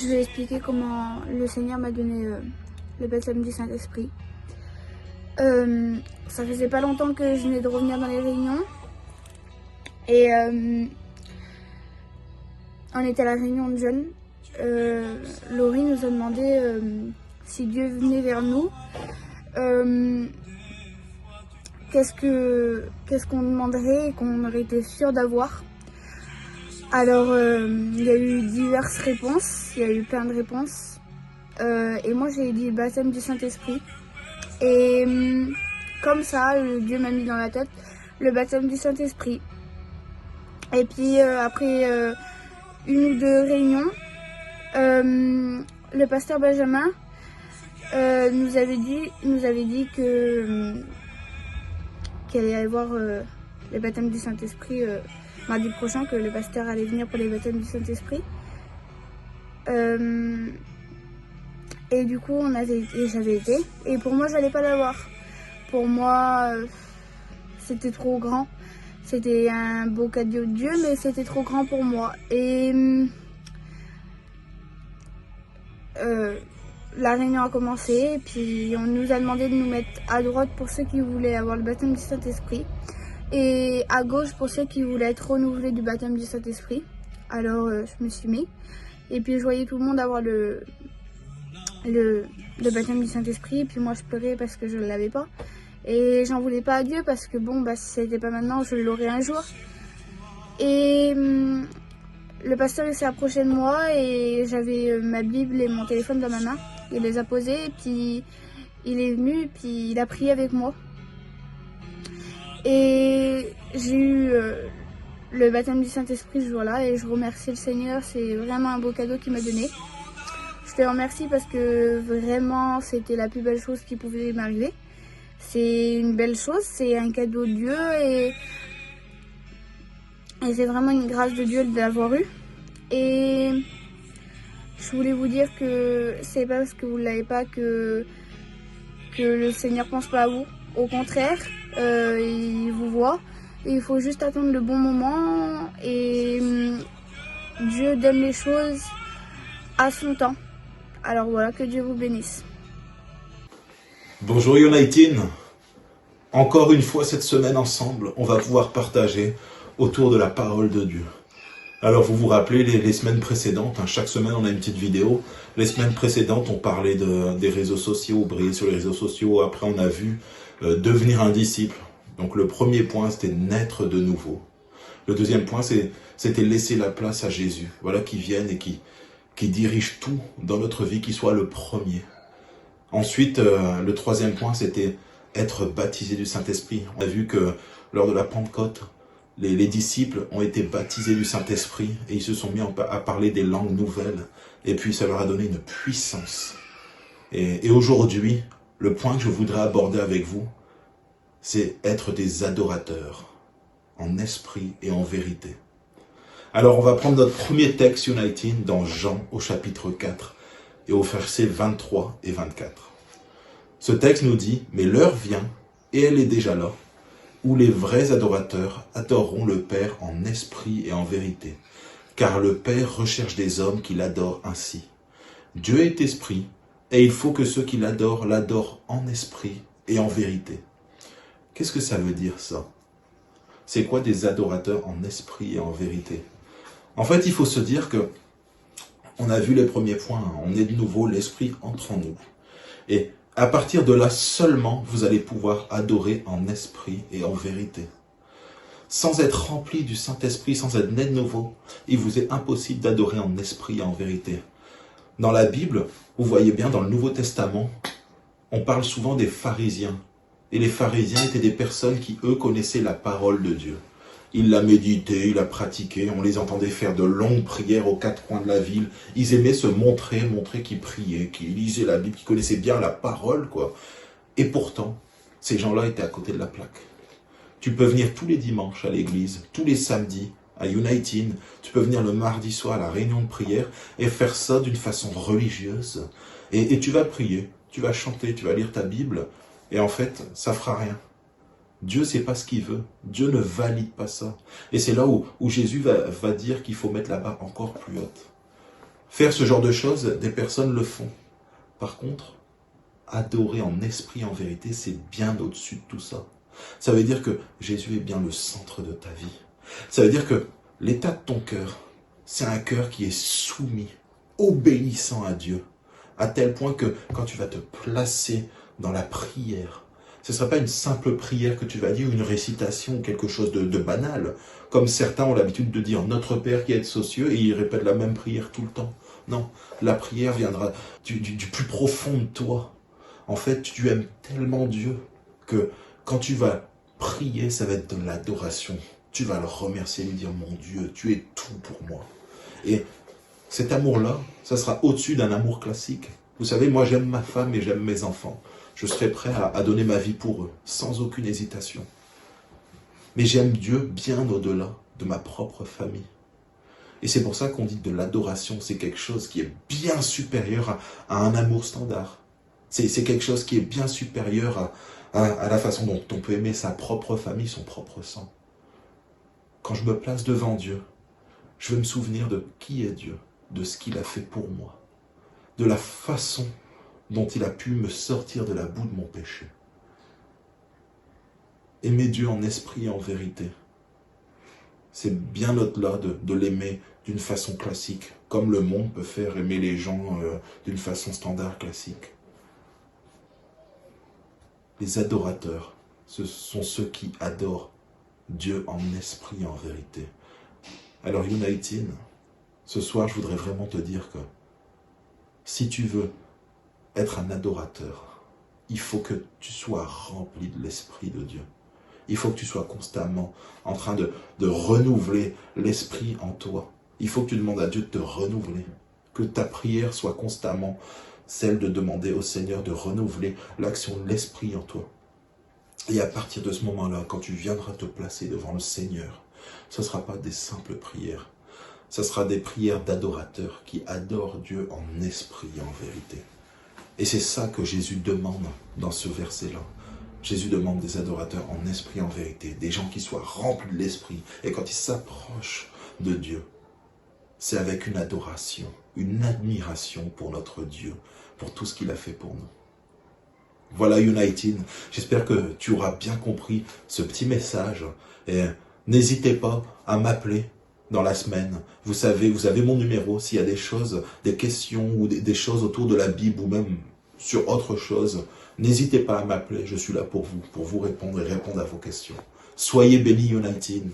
je vais expliquer comment le Seigneur m'a donné le baptême du Saint-Esprit. Ça faisait pas longtemps que je venais de revenir dans les réunions. Et on était à la réunion de jeunes. Laurie nous a demandé si Dieu venait vers nous. Qu'est-ce qu'on demanderait et qu'on aurait été sûr d'avoir. Alors, il y a eu diverses réponses, il y a eu plein de réponses. Et moi, j'ai dit le baptême du Saint-Esprit. Et comme ça, Dieu m'a mis dans la tête le baptême du Saint-Esprit. Et puis, après une ou deux réunions, le pasteur Benjamin nous avait dit que qu'il allait y avoir le baptême du Saint-Esprit mardi prochain, que le pasteur allait venir pour les baptêmes du Saint-Esprit. Et du coup, j'avais été. Et pour moi, j'allais pas l'avoir. Pour moi, c'était trop grand. C'était un beau cadeau de Dieu, mais c'était trop grand pour moi. Et la réunion a commencé, et puis on nous a demandé de nous mettre à droite pour ceux qui voulaient avoir le baptême du Saint-Esprit, et à gauche pour ceux qui voulaient être renouvelés du baptême du Saint-Esprit. Alors je me suis mis, et puis je voyais tout le monde avoir le baptême du Saint-Esprit, et puis moi je pleurais parce que je ne l'avais pas. Et j'en voulais pas à Dieu parce que bon, si ça n'était pas maintenant, je l'aurais un jour. Et le pasteur il s'est approché de moi et j'avais ma Bible et mon téléphone dans ma main. Il les a posés et puis il est venu et puis il a prié avec moi. Et j'ai eu le baptême du Saint-Esprit ce jour-là et je remercie le Seigneur. C'est vraiment un beau cadeau qu'il m'a donné. Je te remercie parce que vraiment c'était la plus belle chose qui pouvait m'arriver. C'est une belle chose, c'est un cadeau de Dieu et c'est vraiment une grâce de Dieu de l'avoir eu. Et je voulais vous dire que c'est pas parce que vous ne l'avez pas que le Seigneur pense pas à vous. Au contraire, il vous voit. Et il faut juste attendre le bon moment et Dieu donne les choses à son temps. Alors voilà, que Dieu vous bénisse. Bonjour United. Encore une fois cette semaine ensemble, on va pouvoir partager autour de la parole de Dieu. Alors vous vous rappelez les semaines précédentes, chaque semaine on a une petite vidéo. Les semaines précédentes on parlait des réseaux sociaux, briller sur les réseaux sociaux. Après on a vu devenir un disciple. Donc le premier point c'était naître de nouveau. Le deuxième point c'était laisser la place à Jésus. Voilà, qui vienne et qui dirige tout dans notre vie, qui soit le premier. Ensuite le troisième point c'était être baptisé du Saint-Esprit. On a vu que lors de la Pentecôte, les disciples ont été baptisés du Saint-Esprit et ils se sont mis à parler des langues nouvelles. Et puis ça leur a donné une puissance. Et aujourd'hui, le point que je voudrais aborder avec vous, c'est être des adorateurs, en esprit et en vérité. Alors on va prendre notre premier texte United dans Jean au chapitre 4 et au verset 23 et 24. Ce texte nous dit « Mais l'heure vient, et elle est déjà là, où les vrais adorateurs adoreront le Père en esprit et en vérité, car le Père recherche des hommes qui l'adorent ainsi. Dieu est esprit, et il faut que ceux qui l'adorent en esprit et en vérité. » Qu'est-ce que ça veut dire ça? C'est quoi des adorateurs en esprit et en vérité? En fait, il faut se dire que on a vu les premiers points, on est de nouveau, l'esprit entre en nous. Et à partir de là seulement, vous allez pouvoir adorer en esprit et en vérité. Sans être rempli du Saint-Esprit, sans être né de nouveau, il vous est impossible d'adorer en esprit et en vérité. Dans la Bible, vous voyez bien, dans le Nouveau Testament, on parle souvent des pharisiens. Et les pharisiens étaient des personnes qui, eux, connaissaient la parole de Dieu. Ils la méditaient, ils la pratiquaient, on les entendait faire de longues prières aux quatre coins de la ville. Ils aimaient se montrer qu'ils priaient, qu'ils lisaient la Bible, qu'ils connaissaient bien la parole, quoi. Et pourtant, ces gens-là étaient à côté de la plaque. Tu peux venir tous les dimanches à l'église, tous les samedis à United, tu peux venir le mardi soir à la réunion de prière et faire ça d'une façon religieuse. Et tu vas prier, tu vas chanter, tu vas lire ta Bible, et en fait, ça fera rien. Dieu sait pas ce qu'il veut. Dieu ne valide pas ça. Et c'est là où Jésus va dire qu'il faut mettre la barre encore plus haute. Faire ce genre de choses, des personnes le font. Par contre, adorer en esprit, en vérité, c'est bien au-dessus de tout ça. Ça veut dire que Jésus est bien le centre de ta vie. Ça veut dire que l'état de ton cœur, c'est un cœur qui est soumis, obéissant à Dieu, à tel point que quand tu vas te placer dans la prière, ce ne sera pas une simple prière que tu vas dire, une récitation ou quelque chose de banal, comme certains ont l'habitude de dire « Notre Père qui êtes aux cieux » et ils répètent la même prière tout le temps. Non, la prière viendra du plus profond de toi. En fait, tu aimes tellement Dieu que quand tu vas prier, ça va être de l'adoration. Tu vas le remercier et lui dire « Mon Dieu, tu es tout pour moi ». Et cet amour-là, ça sera au-dessus d'un amour classique. Vous savez, moi j'aime ma femme et j'aime mes enfants. Je serai prêt à donner ma vie pour eux, sans aucune hésitation. Mais j'aime Dieu bien au-delà de ma propre famille. Et c'est pour ça qu'on dit que de l'adoration, c'est quelque chose qui est bien supérieur à un amour standard. C'est quelque chose qui est bien supérieur à la façon dont on peut aimer sa propre famille, son propre sang. Quand je me place devant Dieu, je veux me souvenir de qui est Dieu, de ce qu'il a fait pour moi, de la façon dont il a pu me sortir de la boue de mon péché. Aimer Dieu en esprit et en vérité, c'est bien au-delà de l'aimer d'une façon classique, comme le monde peut faire aimer les gens d'une façon standard classique. Les adorateurs, ce sont ceux qui adorent Dieu en esprit et en vérité. Alors United, ce soir je voudrais vraiment te dire que si tu veux être un adorateur, il faut que tu sois rempli de l'Esprit de Dieu. Il faut que tu sois constamment en train de renouveler l'Esprit en toi. Il faut que tu demandes à Dieu de te renouveler. Que ta prière soit constamment celle de demander au Seigneur de renouveler l'action de l'Esprit en toi. Et à partir de ce moment-là, quand tu viendras te placer devant le Seigneur, ce ne sera pas des simples prières. Ce sera des prières d'adorateurs qui adorent Dieu en esprit et en vérité. Et c'est ça que Jésus demande dans ce verset-là. Jésus demande des adorateurs en esprit et en vérité, des gens qui soient remplis de l'esprit. Et quand ils s'approchent de Dieu, c'est avec une adoration, une admiration pour notre Dieu, pour tout ce qu'il a fait pour nous. Voilà United, j'espère que tu auras bien compris ce petit message. Et n'hésitez pas à m'appeler dans la semaine. Vous savez, vous avez mon numéro. S'il y a des choses, des questions ou des choses autour de la Bible ou même sur autre chose, n'hésitez pas à m'appeler. Je suis là pour vous répondre et répondre à vos questions. Soyez bénis United.